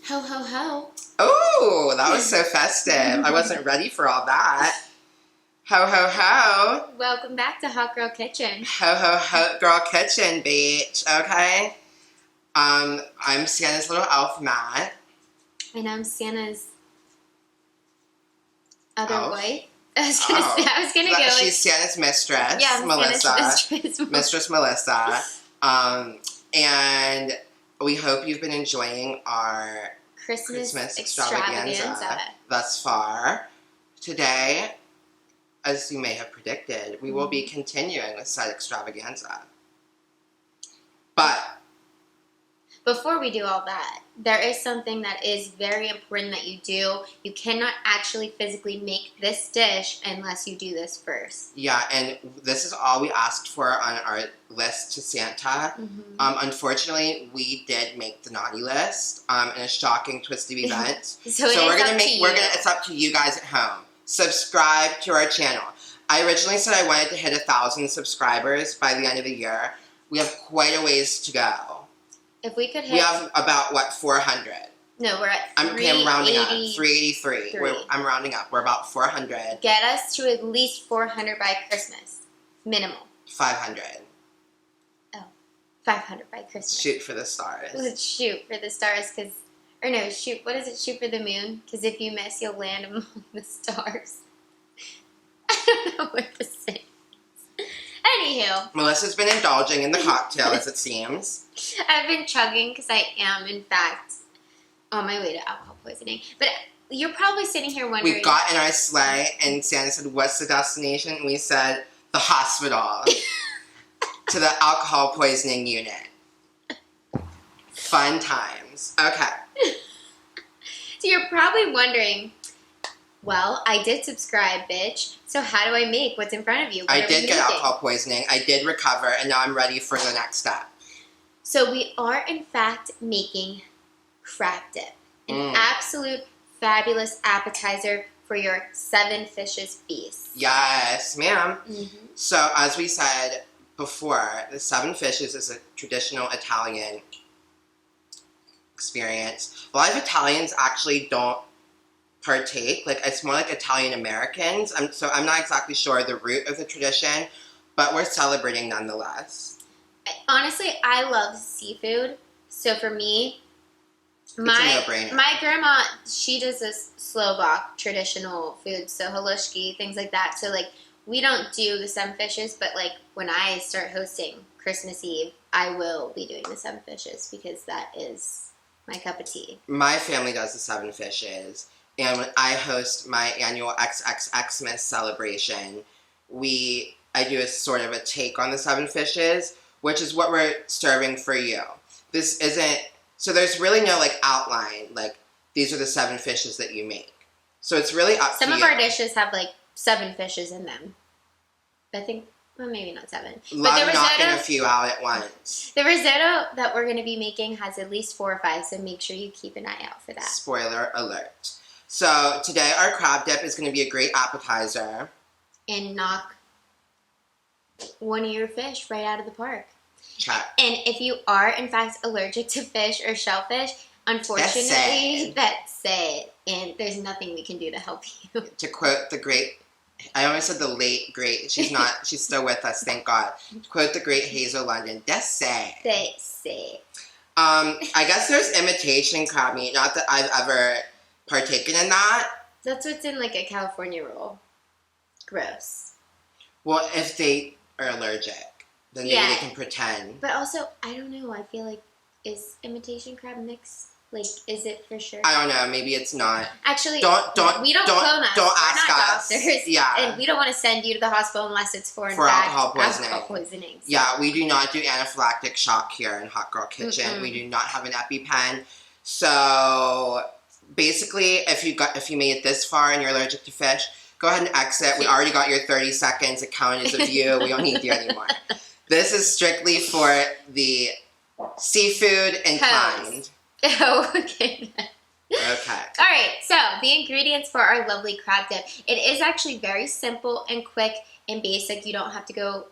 Ho, ho, ho. Oh, that was so festive. I wasn't ready for all that. Ho, ho, ho. Welcome back to Hot Girl Kitchen. Ho, ho, ho, girl kitchen, bitch. Okay? I'm Sienna's little elf, Matt. And I'm Sienna's other Elf? wife. I was gonna go with... She's Sienna's mistress, Yeah, I'm Melissa. Sienna's Mistress Melissa. And we hope you've been enjoying our Christmas extravaganza thus far. Today, as you may have predicted, we will be continuing with said extravaganza. But before we do all that, there is something that is very important that you do. You cannot actually physically make this dish unless you do this first. Yeah, and this is all we asked for on our list to Santa. Unfortunately, we did make the naughty list in a shocking twist of events. So it's up to you guys at home. Subscribe to our channel. I originally said I wanted to hit 1,000 subscribers by the end of the year. We have quite a ways to go. If we could hit... We have about, 400? No, we're at I'm rounding up. 383. I'm rounding up. We're about 400. Get us to at least 400 by Christmas. Minimal. 500. Oh, 500 by Christmas. Shoot for the stars. Let's shoot for the stars, because... Or no, shoot. What is it? Shoot for the moon? Because if you miss, you'll land among the stars. I don't know what to say. Anywho. Melissa's been indulging in the cocktail, as it seems. I've been chugging because I am, in fact, on my way to alcohol poisoning. But you're probably sitting here wondering... We got in our sleigh, and Santa said, what's the destination? And we said, the hospital. To the alcohol poisoning unit. Fun times. Okay. So you're probably wondering, well, I did subscribe, bitch. So how do I make what's in front of you? I did get alcohol poisoning. I did recover, and now I'm ready for the next step. So we are, in fact, making crab dip. An absolute fabulous appetizer for your 7 fishes feast. Yes, ma'am. So as we said before, the 7 fishes is a traditional Italian experience. A lot of Italians actually don't partake. Like, it's more like Italian Americans. So I'm not exactly sure the root of the tradition, but we're celebrating nonetheless. Honestly, I love seafood. So for me, it's a no-brainer. My grandma, she does this Slovak traditional food, so halushki, things like that. So like, we don't do the 7 fishes, but like when I start hosting Christmas Eve, I will be doing the 7 fishes because that is my cup of tea. My family does the 7 fishes, and when I host my annual XXXmas celebration, I do a sort of a take on the 7 fishes, which is what we're serving for you. This isn't, so there's really no like outline, like these are the 7 fishes that you make. So it's really up to you. Some of our dishes have like 7 fishes in them. I think, well, maybe not 7. Love knocking a few out at once. The risotto that we're going to be making has at least 4 or 5, so make sure you keep an eye out for that. Spoiler alert. So today our crab dip is going to be a great appetizer. And knock one of your fish right out of the park. Check. And if you are, in fact, allergic to fish or shellfish, unfortunately, that's it. And there's nothing we can do to help you. To quote the great... I always said the late, great. She's not. She's still with us, thank God. To quote the great Hazel London, that's it. That's it. I guess there's imitation crab meat. Not that I've ever partaken in that. That's what's in like a California roll. Gross. Well, if they are allergic, then maybe they can pretend. But also, I don't know. I feel like, is imitation crab mixed? Like, is it for sure? I don't know. Maybe it's not. Actually, we don't clone us. Don't We're ask not us. Doctors, yeah. And we don't want to send you to the hospital unless it's for alcohol poisoning. Alcohol poisoning. So. Yeah, we do not do anaphylactic shock here in Hot Girl Kitchen. We do not have an EpiPen. So basically, if you made it this far and you're allergic to fish, go ahead and exit. We already got your 30 seconds. It counted as a view. We don't need you anymore. This is strictly for the seafood inclined. Oh, okay. Okay. All right, so the ingredients for our lovely crab dip. It is actually very simple and quick and basic. You don't have to go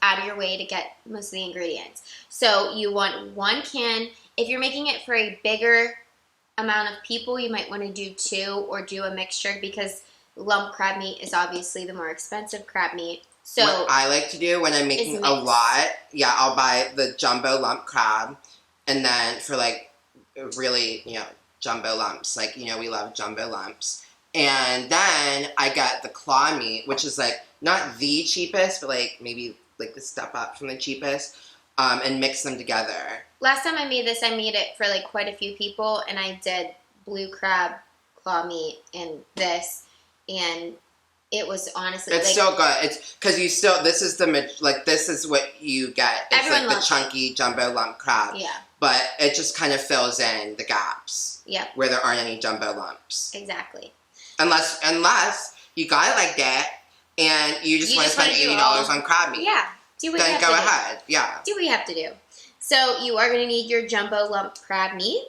out of your way to get most of the ingredients. So you want 1 can. If you're making it for a bigger amount of people, you might want to do 2 or do a mixture because lump crab meat is obviously the more expensive crab meat. So what I like to do when I'm making a lot, I'll buy the jumbo lump crab, and then for like really, jumbo lumps, like, we love jumbo lumps. And then I get the claw meat, which is like not the cheapest, but like maybe like the step up from the cheapest, and mix them together. Last time I made this, I made it for like quite a few people, and I did blue crab claw meat and this, and it was honestly it's still good. It's because this is what you get. It's like the chunky jumbo lump crab. Yeah. But it just kind of fills in the gaps. Yep. Where there aren't any jumbo lumps. Exactly. Unless you got it like that and you just want to spend $80 on crab meat. Yeah. Do what you have to do. Then go ahead. Yeah. Do what you have to do. So you are going to need your jumbo lump crab meat,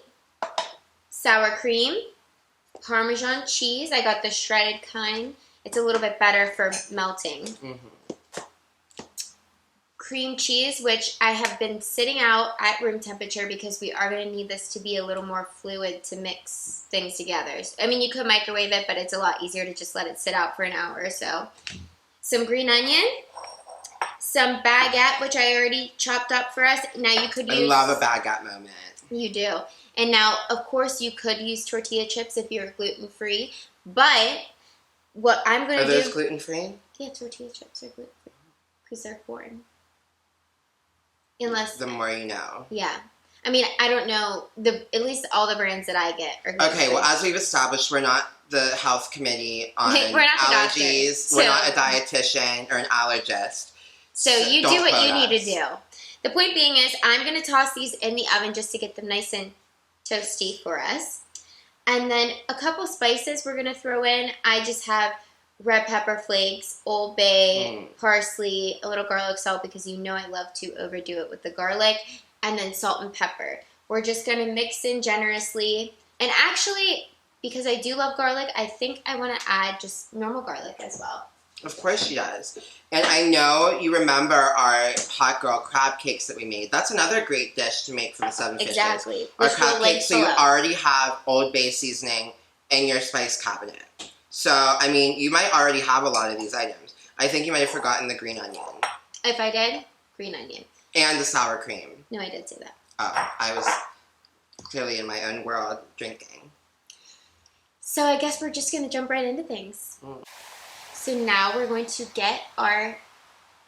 sour cream, Parmesan cheese. I got the shredded kind. It's a little bit better for melting. Mm-hmm. Cream cheese, which I have been sitting out at room temperature because we are going to need this to be a little more fluid to mix things together. I mean, you could microwave it, but it's a lot easier to just let it sit out for an hour or so. Some green onion, some baguette, which I already chopped up for us. Now you could use... I love a baguette moment. You do. And now, of course, you could use tortilla chips if you're gluten-free, but what I'm going to do... Are those gluten-free? Yeah, tortilla chips are gluten-free because they're foreign. Unless... The more you know. Yeah. I mean, I don't know. At least all the brands that I get are gluten-free. Okay, well, as we've established, we're not the health committee on we're not allergies. We're not a dietitian or an allergist. So you do what you need to do. The point being is I'm going to toss these in the oven just to get them nice and toasty for us. And then a couple spices we're going to throw in. I just have red pepper flakes, Old Bay, parsley, a little garlic salt because you know I love to overdo it with the garlic, and then salt and pepper. We're just going to mix in generously. And actually, because I do love garlic, I think I want to add just normal garlic as well. Of course she does. And I know you remember our hot girl crab cakes that we made. That's another great dish to make for the seven fishes. Exactly. Our crab cakes, so you already have Old Bay seasoning in your spice cabinet. So, I mean, you might already have a lot of these items. I think you might have forgotten the green onion. If I did, green onion. And the sour cream. No, I did say that. Oh, I was clearly in my own world drinking. So I guess we're just going to jump right into things. So now we're going to get our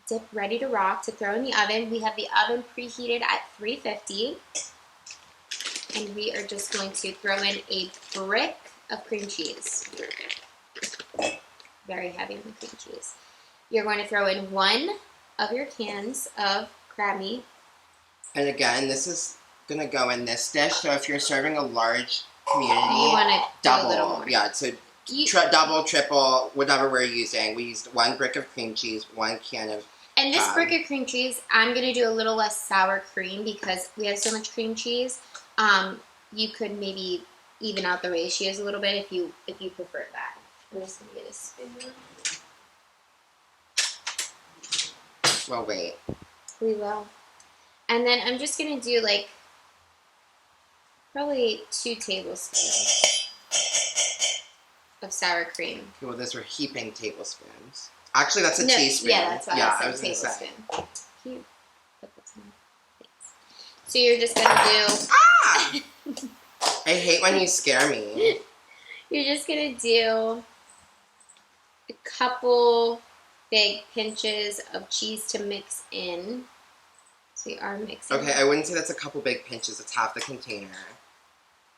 dip ready to rock to throw in the oven. We have the oven preheated at 350. And we are just going to throw in a brick of cream cheese. Very heavy on the cream cheese. You're going to throw in 1 of your cans of crab meat. And again, this is going to go in this dish. So if you're serving a large community, you want to double. Do a little more. Yeah, so double, triple, whatever we're using. We used 1 brick of cream cheese, 1 can of And this brick of cream cheese, I'm going to do a little less sour cream because we have so much cream cheese. You could maybe even out the ratios a little bit if you prefer that. I'm just going to get a spoon. Well, wait. We will. And then I'm just going to do like probably 2 tablespoons of sour cream. Okay, well, those were heaping tablespoons. Actually, that's a teaspoon. Yeah, that's what I was going to say. Cute. Thanks. So you're just going to do... Ah! I hate when you scare me. You're just going to do a couple big pinches of cheese to mix in. So we are mixing. Okay, I wouldn't say that's a couple big pinches. It's half the container.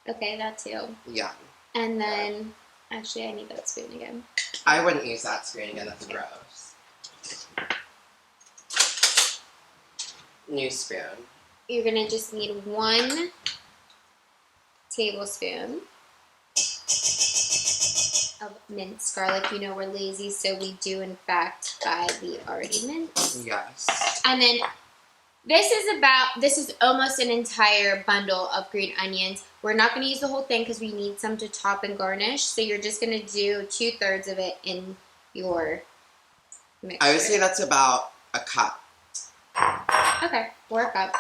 Okay, that too. Yeah. And then, actually, I need that spoon again. I wouldn't use that spoon again. That's gross. New spoon. You're going to just need 1 tablespoon of minced garlic. You know we're lazy, so we do, in fact, buy the already minced. Yes. And then this is almost an entire bundle of green onions. We're not going to use the whole thing because we need some to top and garnish. So you're just going to do 2/3 of it in your mixture. I would say that's about a cup. Okay, or a cup.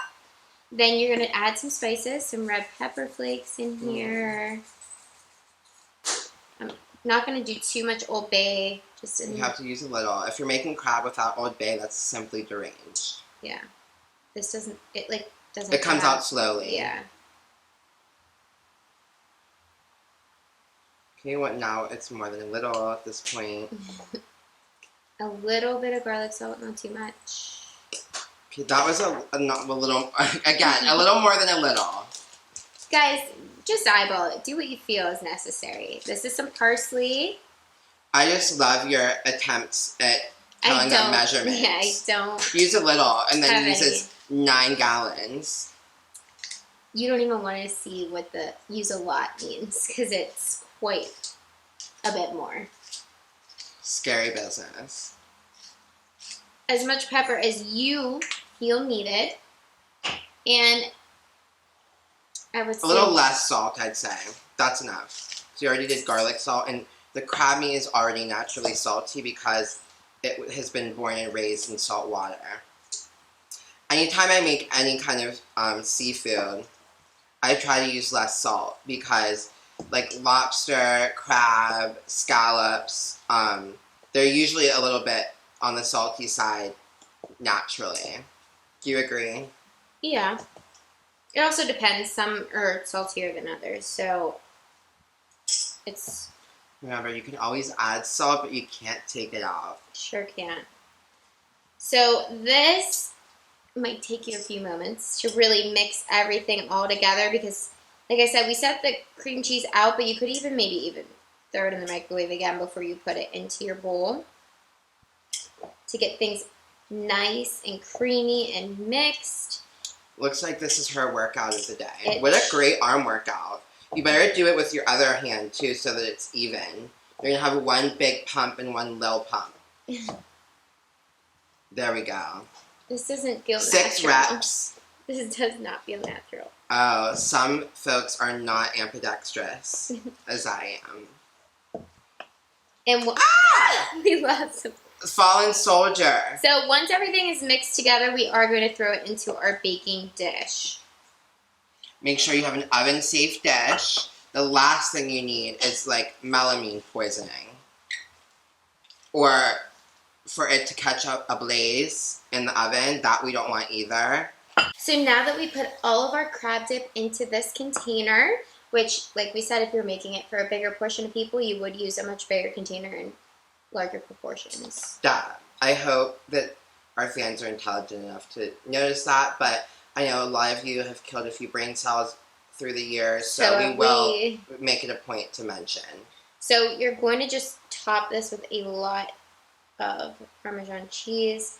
Then you're going to add some spices, some red pepper flakes in here. I'm not going to do too much Old Bay. You have to use a little. If you're making crab without Old Bay, that's simply deranged. Yeah. This doesn't, doesn't. It comes out slowly. Yeah. Okay, what now? It's more than a little at this point. A little bit of garlic salt, not too much. Okay, that was a little, again, a little more than a little. Guys, just eyeball it. Do what you feel is necessary. This is some parsley. I just love your attempts at telling them measurements. Yeah, I don't. Use a little, and then uses 9 gallons. You don't even want to see what the use a lot means, because it's quite a bit more. Scary business. As much pepper as you feel needed, and I would say a little less salt, I'd say. That's enough. So you already did garlic salt, and the crab meat is already naturally salty because it has been born and raised in salt water. Anytime I make any kind of seafood, I try to use less salt because, like lobster, crab, scallops, they're usually a little bit on the salty side naturally. Do you agree? Yeah. It also depends. Some are saltier than others, so it's... Remember, you can always add salt, but you can't take it off. Sure can't. So this might take you a few moments to really mix everything all together because, like I said, we set the cream cheese out, but you could maybe even throw it in the microwave again before you put it into your bowl to get things nice and creamy and mixed. Looks like this is her workout of the day. What a great arm workout. You better do it with your other hand, too, so that it's even. You're going to have one big pump and one little pump. There we go. This doesn't feel 6 natural. reps. This does not feel natural. Oh, some folks are not ambidextrous, as I am. And we lost some. Fallen soldier. So once everything is mixed together, we are going to throw it into our baking dish. Make sure you have an oven-safe dish. The last thing you need is, like, melamine poisoning. Or for it to catch up ablaze in the oven. That we don't want either. So now that we put all of our crab dip into this container, which, like we said, if you're making it for a bigger portion of people, you would use a much bigger container in larger proportions. Yeah. I hope that our fans are intelligent enough to notice that, but I know a lot of you have killed a few brain cells through the years, so we will make it a point to mention. So you're going to just top this with a lot of Parmesan cheese.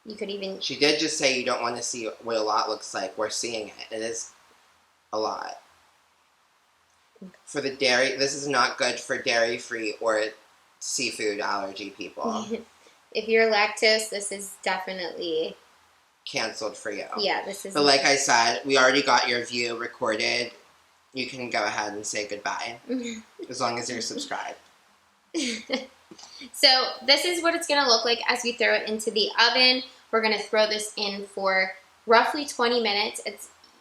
You could even... She did just say you don't want to see what a lot looks like. We're seeing it. It is a lot. For the dairy, this is not good for dairy-free or seafood allergy people. If you're lactose, this is definitely... canceled for you. Yeah, this is... But like I said, we already got your view recorded. You can go ahead and say goodbye. As long as you're subscribed. So this is what it's going to look like as we throw it into the oven. We're going to throw this in for roughly 20 minutes.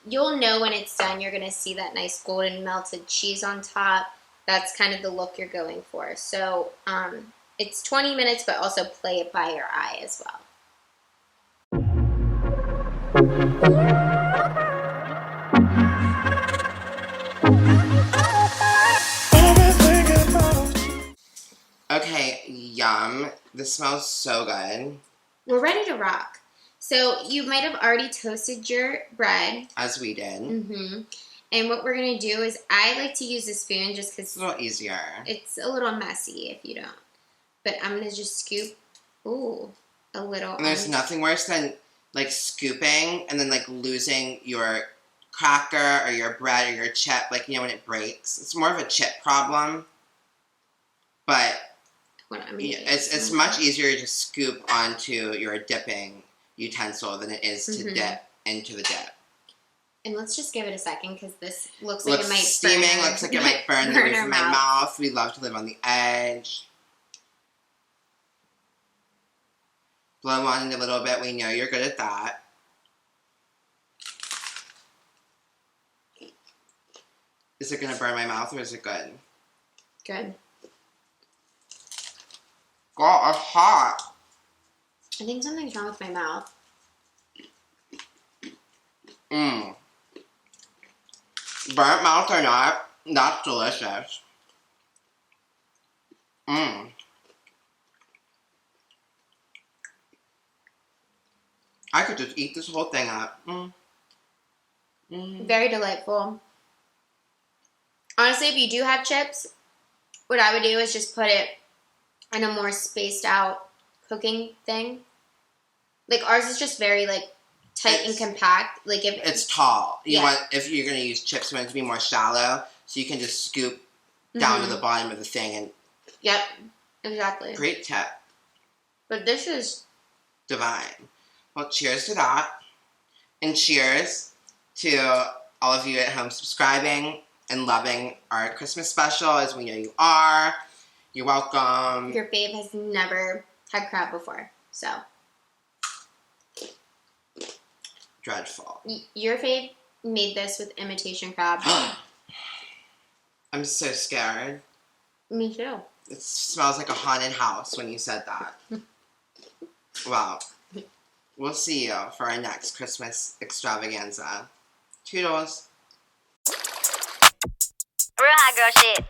You'll know when it's done. You're going to see that nice golden melted cheese on top. That's kind of the look you're going for. So it's 20 minutes, but also play it by your eye as well. Okay, yum. This smells so good. We're ready to rock. So you might have already toasted your bread. As we did. Mm-hmm. And what we're going to do is I like to use a spoon just because... It's a little easier. It's a little messy if you don't. But I'm going to just scoop, a little. And there's nothing worse than, like, scooping and then, like, losing your cracker or your bread or your chip, like, you know, when it breaks. It's more of a chip problem. But... It's much easier to scoop onto your dipping utensil than it is to dip into the dip. And let's just give it a second because this looks like it might steaming, burn. Looks like it might burn the roof of my mouth. We love to live on the edge. Blow on it a little bit. We know you're good at that. Is it gonna burn my mouth or is it good? Good. Girl, it's hot. I think something's wrong with my mouth. Mmm. Burnt mouth or not, that's delicious. Mmm. I could just eat this whole thing up. Mm. Mm. Very delightful. Honestly, if you do have chips, what I would do is just put it in a more spaced out cooking thing. Like ours is just very like tight and compact. Like if it's tall. You yeah. want, if you're gonna use chips, you want it to be more shallow, so you can just scoop down to the bottom of the thing and. Yep, exactly. Great tip. But this is divine. Well, cheers to that, and cheers to all of you at home subscribing and loving our Christmas special, as we know you are. You're welcome. Your fave has never had crab before, so. Dreadful. Your fave made this with imitation crab. I'm so scared. Me too. It smells like a haunted house when you said that. Well, we'll see you for our next Christmas extravaganza. Toodles. Real hot girl shit.